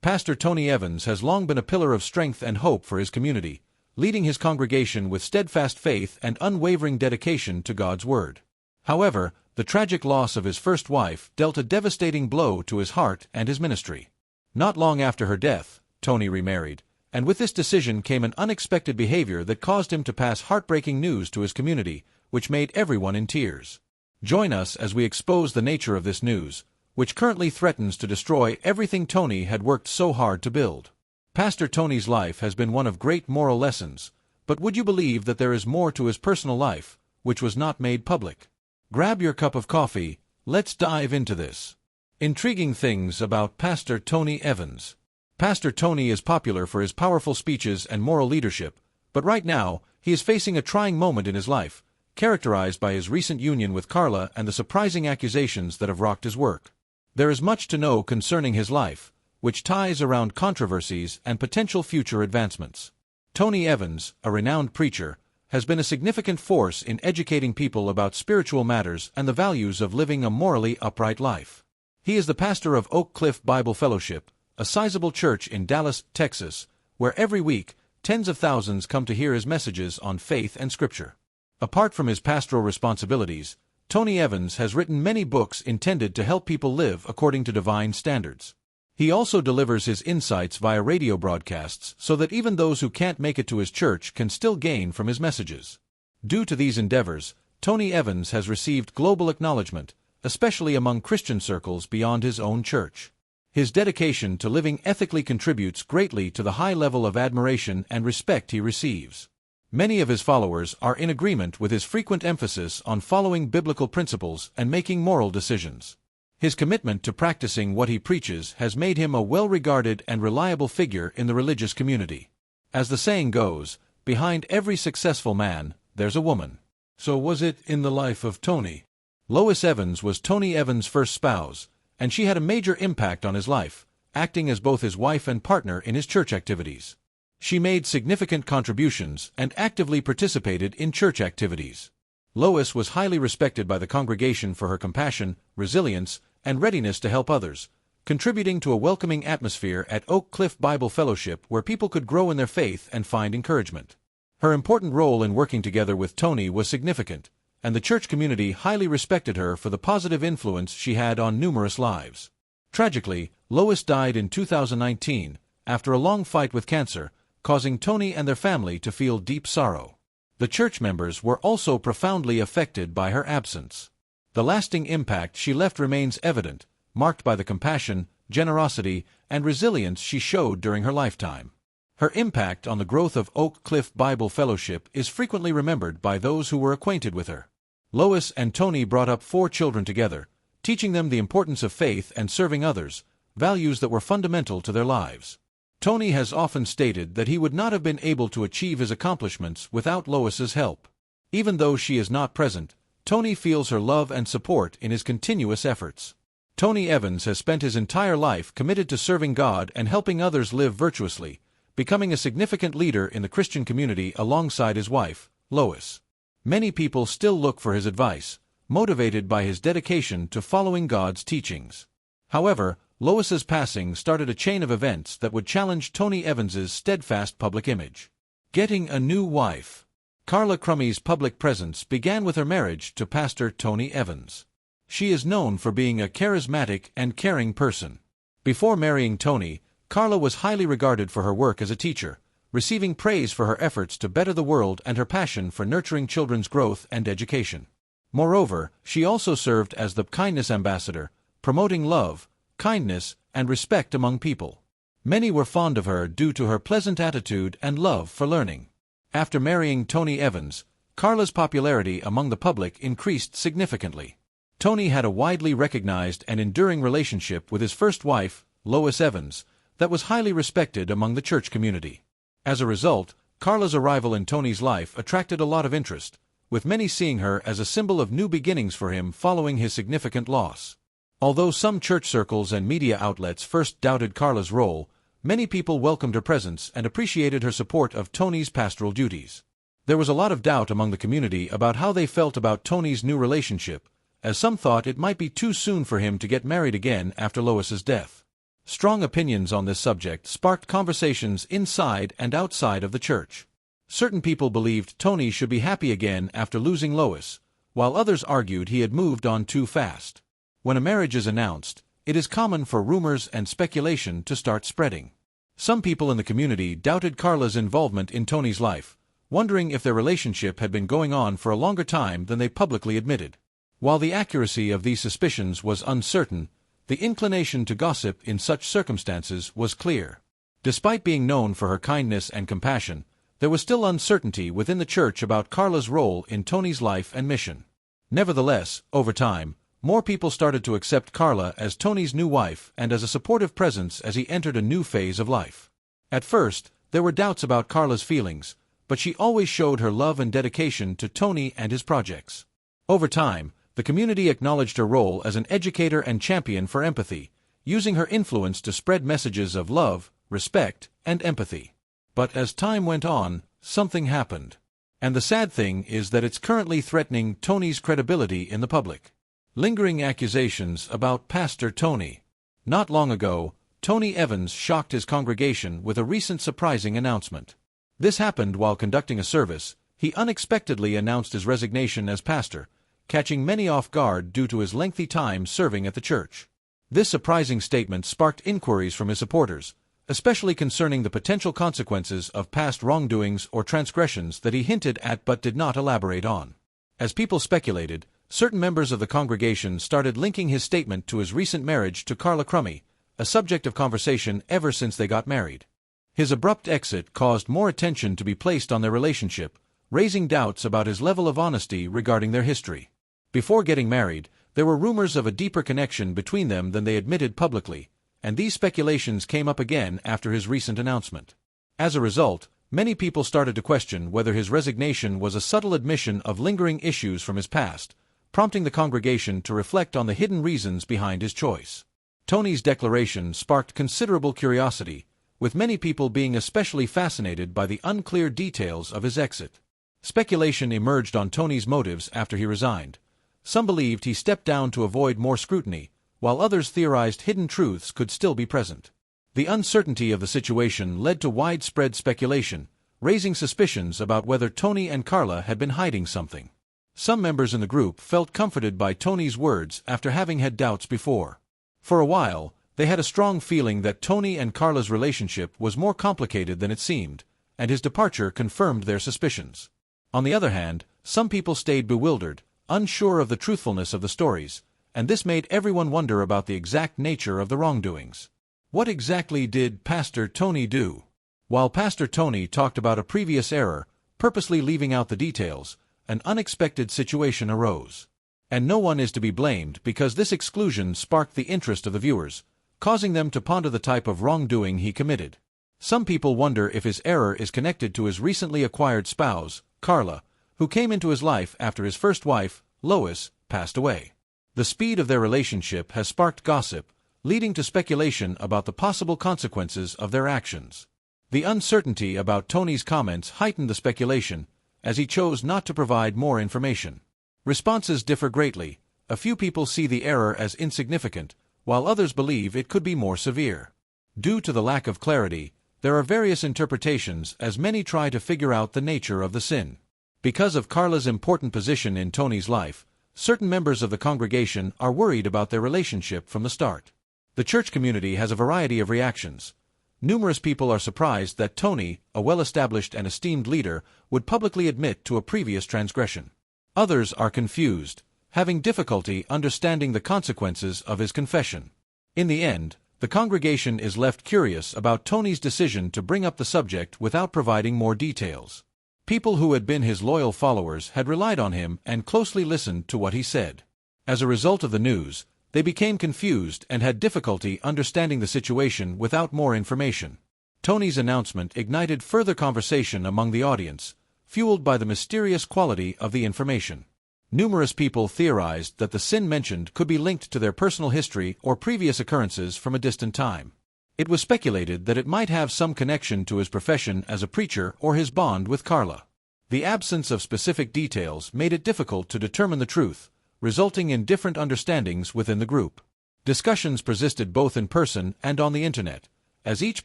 Pastor Tony Evans has long been a pillar of strength and hope for his community, leading his congregation with steadfast faith and unwavering dedication to God's Word. However, the tragic loss of his first wife dealt a devastating blow to his heart and his ministry. Not long after her death, Tony remarried, and with this decision came an unexpected behavior that caused him to pass heartbreaking news to his community, which made everyone in tears. Join us as we expose the nature of this news, which currently threatens to destroy everything Tony had worked so hard to build. Pastor Tony's life has been one of great moral lessons, but would you believe that there is more to his personal life, which was not made public? Grab your cup of coffee, let's dive into this. Intriguing things about Pastor Tony Evans. Pastor Tony is popular for his powerful speeches and moral leadership, but right now, he is facing a trying moment in his life, characterized by his recent union with Carla and the surprising accusations that have rocked his work. There is much to know concerning his life, which ties around controversies and potential future advancements. Tony Evans, a renowned preacher, has been a significant force in educating people about spiritual matters and the values of living a morally upright life. He is the pastor of Oak Cliff Bible Fellowship, a sizable church in Dallas, Texas, where every week, tens of thousands come to hear his messages on faith and Scripture. Apart from his pastoral responsibilities, Tony Evans has written many books intended to help people live according to divine standards. He also delivers his insights via radio broadcasts so that even those who can't make it to his church can still gain from his messages. Due to these endeavors, Tony Evans has received global acknowledgement, especially among Christian circles beyond his own church. His dedication to living ethically contributes greatly to the high level of admiration and respect he receives. Many of his followers are in agreement with his frequent emphasis on following biblical principles and making moral decisions. His commitment to practicing what he preaches has made him a well-regarded and reliable figure in the religious community. As the saying goes, behind every successful man, there's a woman. So was it in the life of Tony? Lois Evans was Tony Evans' first spouse, and she had a major impact on his life, acting as both his wife and partner in his church activities. She made significant contributions and actively participated in church activities. Lois was highly respected by the congregation for her compassion, resilience, and readiness to help others, contributing to a welcoming atmosphere at Oak Cliff Bible Fellowship where people could grow in their faith and find encouragement. Her important role in working together with Tony was significant, and the church community highly respected her for the positive influence she had on numerous lives. Tragically, Lois died in 2019, after a long fight with cancer, causing Tony and their family to feel deep sorrow. The church members were also profoundly affected by her absence. The lasting impact she left remains evident, marked by the compassion, generosity, and resilience she showed during her lifetime. Her impact on the growth of Oak Cliff Bible Fellowship is frequently remembered by those who were acquainted with her. Lois and Tony brought up 4 children together, teaching them the importance of faith and serving others, values that were fundamental to their lives. Tony has often stated that he would not have been able to achieve his accomplishments without Lois's help. Even though she is not present, Tony feels her love and support in his continuous efforts. Tony Evans has spent his entire life committed to serving God and helping others live virtuously, becoming a significant leader in the Christian community alongside his wife, Lois. Many people still look for his advice, motivated by his dedication to following God's teachings. However, Lois's passing started a chain of events that would challenge Tony Evans's steadfast public image. Getting a new wife. Carla Crummey's public presence began with her marriage to Pastor Tony Evans. She is known for being a charismatic and caring person. Before marrying Tony, Carla was highly regarded for her work as a teacher, receiving praise for her efforts to better the world and her passion for nurturing children's growth and education. Moreover, she also served as the kindness ambassador, promoting love, kindness, and respect among people. Many were fond of her due to her pleasant attitude and love for learning. After marrying Tony Evans, Carla's popularity among the public increased significantly. Tony had a widely recognized and enduring relationship with his first wife, Lois Evans, that was highly respected among the church community. As a result, Carla's arrival in Tony's life attracted a lot of interest, with many seeing her as a symbol of new beginnings for him following his significant loss. Although some church circles and media outlets first doubted Carla's role, many people welcomed her presence and appreciated her support of Tony's pastoral duties. There was a lot of doubt among the community about how they felt about Tony's new relationship, as some thought it might be too soon for him to get married again after Lois's death. Strong opinions on this subject sparked conversations inside and outside of the church. Certain people believed Tony should be happy again after losing Lois, while others argued he had moved on too fast. When a marriage is announced, it is common for rumors and speculation to start spreading. Some people in the community doubted Carla's involvement in Tony's life, wondering if their relationship had been going on for a longer time than they publicly admitted. While the accuracy of these suspicions was uncertain, the inclination to gossip in such circumstances was clear. Despite being known for her kindness and compassion, there was still uncertainty within the church about Carla's role in Tony's life and mission. Nevertheless, over time, more people started to accept Carla as Tony's new wife and as a supportive presence as he entered a new phase of life. At first, there were doubts about Carla's feelings, but she always showed her love and dedication to Tony and his projects. Over time, the community acknowledged her role as an educator and champion for empathy, using her influence to spread messages of love, respect, and empathy. But as time went on, something happened. And the sad thing is that it's currently threatening Tony's credibility in the public. Lingering accusations about Pastor Tony. Not long ago, Tony Evans shocked his congregation with a recent surprising announcement. This happened while conducting a service. He unexpectedly announced his resignation as pastor, catching many off guard due to his lengthy time serving at the church. This surprising statement sparked inquiries from his supporters, especially concerning the potential consequences of past wrongdoings or transgressions that he hinted at but did not elaborate on. As people speculated, certain members of the congregation started linking his statement to his recent marriage to Carla Crummy, a subject of conversation ever since they got married. His abrupt exit caused more attention to be placed on their relationship, raising doubts about his level of honesty regarding their history. Before getting married, there were rumors of a deeper connection between them than they admitted publicly, and these speculations came up again after his recent announcement. As a result, many people started to question whether his resignation was a subtle admission of lingering issues from his past, prompting the congregation to reflect on the hidden reasons behind his choice. Tony's declaration sparked considerable curiosity, with many people being especially fascinated by the unclear details of his exit. Speculation emerged on Tony's motives after he resigned. Some believed he stepped down to avoid more scrutiny, while others theorized hidden truths could still be present. The uncertainty of the situation led to widespread speculation, raising suspicions about whether Tony and Carla had been hiding something. Some members in the group felt comforted by Tony's words after having had doubts before. For a while, they had a strong feeling that Tony and Carla's relationship was more complicated than it seemed, and his departure confirmed their suspicions. On the other hand, some people stayed bewildered, unsure of the truthfulness of the stories, and this made everyone wonder about the exact nature of the wrongdoings. What exactly did Pastor Tony do? While Pastor Tony talked about a previous error, purposely leaving out the details, an unexpected situation arose. And no one is to be blamed because this exclusion sparked the interest of the viewers, causing them to ponder the type of wrongdoing he committed. Some people wonder if his error is connected to his recently acquired spouse, Carla, who came into his life after his first wife, Lois, passed away. The speed of their relationship has sparked gossip, leading to speculation about the possible consequences of their actions. The uncertainty about Tony's comments heightened the speculation, as he chose not to provide more information. Responses differ greatly. A few people see the error as insignificant, while others believe it could be more severe. Due to the lack of clarity, there are various interpretations as many try to figure out the nature of the sin. Because of Carla's important position in Tony's life, certain members of the congregation are worried about their relationship from the start. The church community has a variety of reactions. Numerous people are surprised that Tony, a well-established and esteemed leader, would publicly admit to a previous transgression. Others are confused, having difficulty understanding the consequences of his confession. In the end, the congregation is left curious about Tony's decision to bring up the subject without providing more details. People who had been his loyal followers had relied on him and closely listened to what he said. As a result of the news, they became confused and had difficulty understanding the situation without more information. Tony's announcement ignited further conversation among the audience, fueled by the mysterious quality of the information. Numerous people theorized that the sin mentioned could be linked to their personal history or previous occurrences from a distant time. It was speculated that it might have some connection to his profession as a preacher or his bond with Carla. The absence of specific details made it difficult to determine the truth, resulting in different understandings within the group. Discussions persisted both in person and on the internet, as each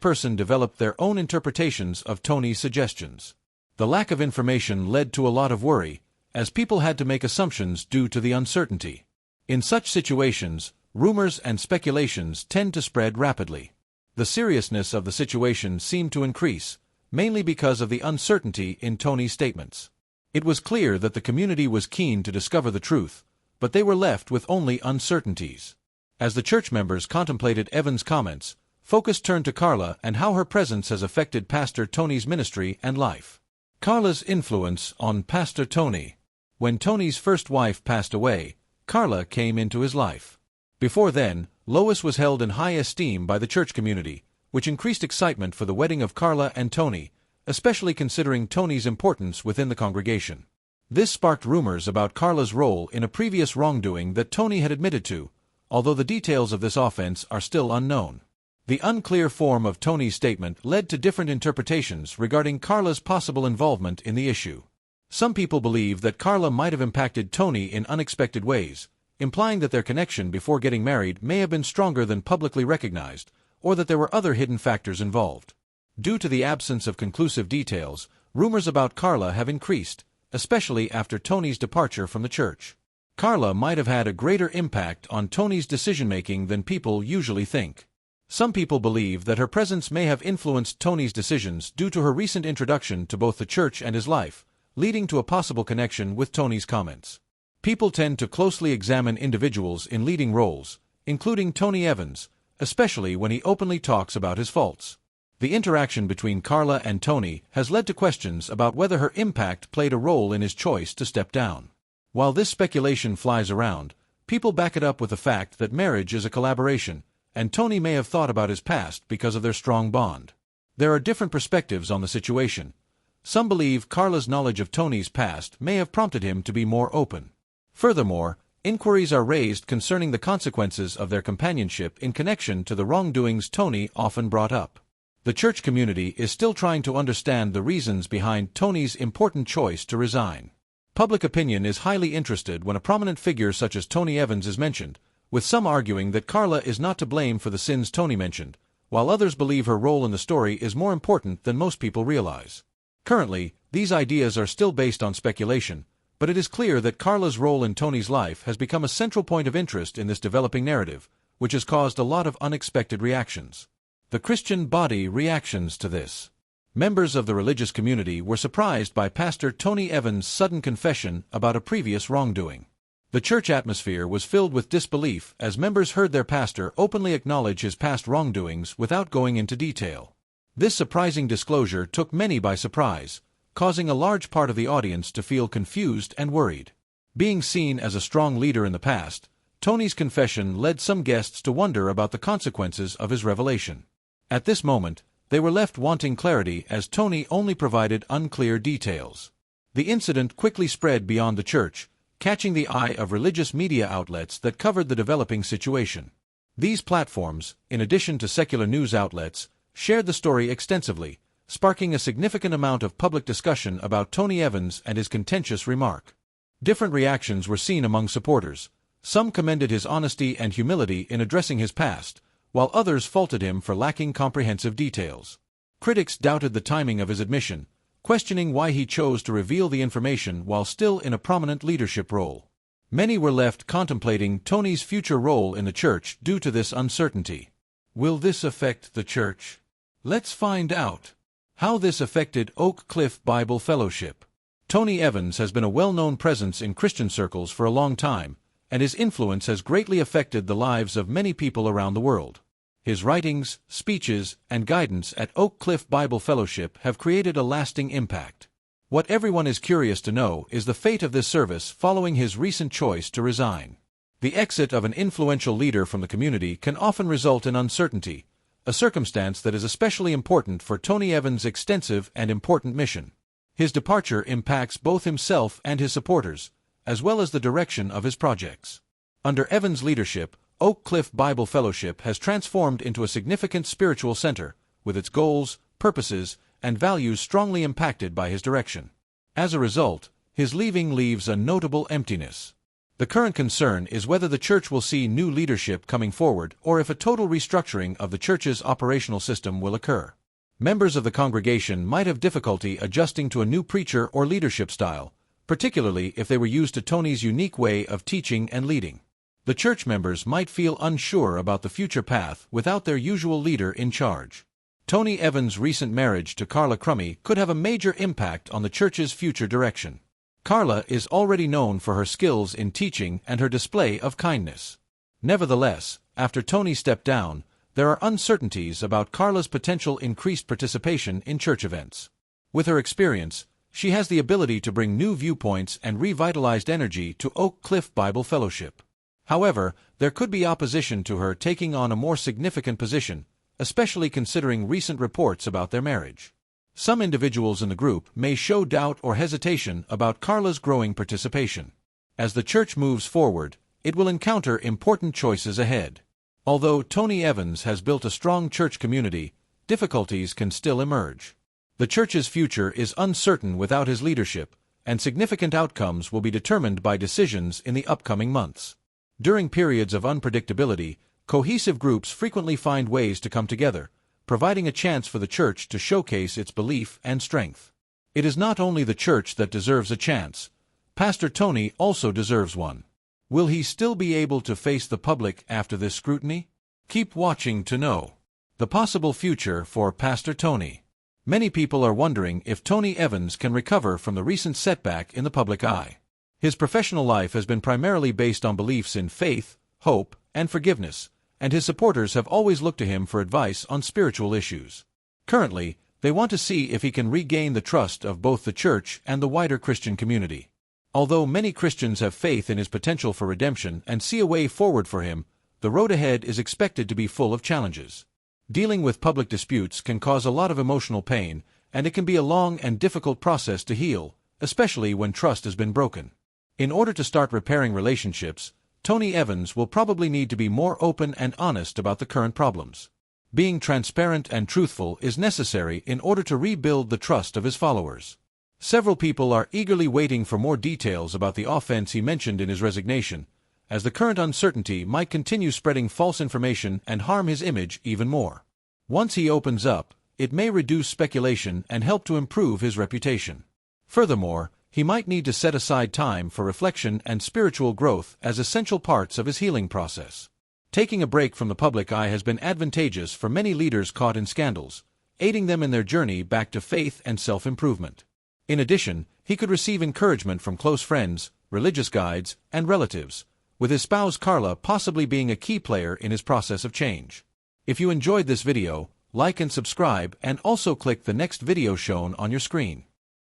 person developed their own interpretations of Tony's suggestions. The lack of information led to a lot of worry, as people had to make assumptions due to the uncertainty. In such situations, rumors and speculations tend to spread rapidly. The seriousness of the situation seemed to increase, mainly because of the uncertainty in Tony's statements. It was clear that the community was keen to discover the truth, but they were left with only uncertainties. As the church members contemplated Evan's comments, focus turned to Carla and how her presence has affected Pastor Tony's ministry and life. Carla's influence on Pastor Tony. When Tony's first wife passed away, Carla came into his life. Before then, Lois was held in high esteem by the church community, which increased excitement for the wedding of Carla and Tony, especially considering Tony's importance within the congregation. This sparked rumors about Carla's role in a previous wrongdoing that Tony had admitted to, although the details of this offense are still unknown. The unclear form of Tony's statement led to different interpretations regarding Carla's possible involvement in the issue. Some people believe that Carla might have impacted Tony in unexpected ways, implying that their connection before getting married may have been stronger than publicly recognized, or that there were other hidden factors involved. Due to the absence of conclusive details, rumors about Carla have increased, especially after Tony's departure from the church. Carla might have had a greater impact on Tony's decision-making than people usually think. Some people believe that her presence may have influenced Tony's decisions due to her recent introduction to both the church and his life, leading to a possible connection with Tony's comments. People tend to closely examine individuals in leading roles, including Tony Evans, especially when he openly talks about his faults. The interaction between Carla and Tony has led to questions about whether her impact played a role in his choice to step down. While this speculation flies around, people back it up with the fact that marriage is a collaboration, and Tony may have thought about his past because of their strong bond. There are different perspectives on the situation. Some believe Carla's knowledge of Tony's past may have prompted him to be more open. Furthermore, inquiries are raised concerning the consequences of their companionship in connection to the wrongdoings Tony often brought up. The church community is still trying to understand the reasons behind Tony's important choice to resign. Public opinion is highly interested when a prominent figure such as Tony Evans is mentioned, with some arguing that Carla is not to blame for the sins Tony mentioned, while others believe her role in the story is more important than most people realize. Currently, these ideas are still based on speculation, but it is clear that Carla's role in Tony's life has become a central point of interest in this developing narrative, which has caused a lot of unexpected reactions. The Christian body reactions to this. Members of the religious community were surprised by Pastor Tony Evans' sudden confession about a previous wrongdoing. The church atmosphere was filled with disbelief as members heard their pastor openly acknowledge his past wrongdoings without going into detail. This surprising disclosure took many by surprise, causing a large part of the audience to feel confused and worried. Being seen as a strong leader in the past, Tony's confession led some guests to wonder about the consequences of his revelation. At this moment, they were left wanting clarity as Tony only provided unclear details. The incident quickly spread beyond the church, catching the eye of religious media outlets that covered the developing situation. These platforms, in addition to secular news outlets, shared the story extensively, sparking a significant amount of public discussion about Tony Evans and his contentious remark. Different reactions were seen among supporters. Some commended his honesty and humility in addressing his past, while others faulted him for lacking comprehensive details. Critics doubted the timing of his admission, questioning why he chose to reveal the information while still in a prominent leadership role. Many were left contemplating Tony's future role in the church due to this uncertainty. Will this affect the church? Let's find out. How this affected Oak Cliff Bible Fellowship. Tony Evans has been a well-known presence in Christian circles for a long time, and his influence has greatly affected the lives of many people around the world. His writings, speeches, and guidance at Oak Cliff Bible Fellowship have created a lasting impact. What everyone is curious to know is the fate of this service following his recent choice to resign. The exit of an influential leader from the community can often result in uncertainty, a circumstance that is especially important for Tony Evans' extensive and important mission. His departure impacts both himself and his supporters, as well as the direction of his projects. Under Evans' leadership, Oak Cliff Bible Fellowship has transformed into a significant spiritual center, with its goals, purposes, and values strongly impacted by his direction. As a result, his leaving leaves a notable emptiness. The current concern is whether the church will see new leadership coming forward or if a total restructuring of the church's operational system will occur. Members of the congregation might have difficulty adjusting to a new preacher or leadership style, particularly if they were used to Tony's unique way of teaching and leading. The church members might feel unsure about the future path without their usual leader in charge. Tony Evans' recent marriage to Carla Crummy could have a major impact on the church's future direction. Carla is already known for her skills in teaching and her display of kindness. Nevertheless, after Tony stepped down, there are uncertainties about Carla's potential increased participation in church events. With her experience, she has the ability to bring new viewpoints and revitalized energy to Oak Cliff Bible Fellowship. However, there could be opposition to her taking on a more significant position, especially considering recent reports about their marriage. Some individuals in the group may show doubt or hesitation about Carla's growing participation. As the church moves forward, it will encounter important choices ahead. Although Tony Evans has built a strong church community, difficulties can still emerge. The church's future is uncertain without his leadership, and significant outcomes will be determined by decisions in the upcoming months. During periods of unpredictability, cohesive groups frequently find ways to come together, providing a chance for the church to showcase its belief and strength. It is not only the church that deserves a chance. Pastor Tony also deserves one. Will he still be able to face the public after this scrutiny? Keep watching to know. The possible future for Pastor Tony. Many people are wondering if Tony Evans can recover from the recent setback in the public eye. His professional life has been primarily based on beliefs in faith, hope, and forgiveness, and his supporters have always looked to him for advice on spiritual issues. Currently, they want to see if he can regain the trust of both the church and the wider Christian community. Although many Christians have faith in his potential for redemption and see a way forward for him, the road ahead is expected to be full of challenges. Dealing with public disputes can cause a lot of emotional pain, and it can be a long and difficult process to heal, especially when trust has been broken. In order to start repairing relationships, Tony Evans will probably need to be more open and honest about the current problems. Being transparent and truthful is necessary in order to rebuild the trust of his followers. Several people are eagerly waiting for more details about the offense he mentioned in his resignation, as the current uncertainty might continue spreading false information and harm his image even more. Once he opens up, it may reduce speculation and help to improve his reputation. Furthermore, he might need to set aside time for reflection and spiritual growth as essential parts of his healing process. Taking a break from the public eye has been advantageous for many leaders caught in scandals, aiding them in their journey back to faith and self-improvement. In addition, he could receive encouragement from close friends, religious guides, and relatives, with his spouse Carla possibly being a key player in his process of change. If you enjoyed this video, like and subscribe and also click the next video shown on your screen.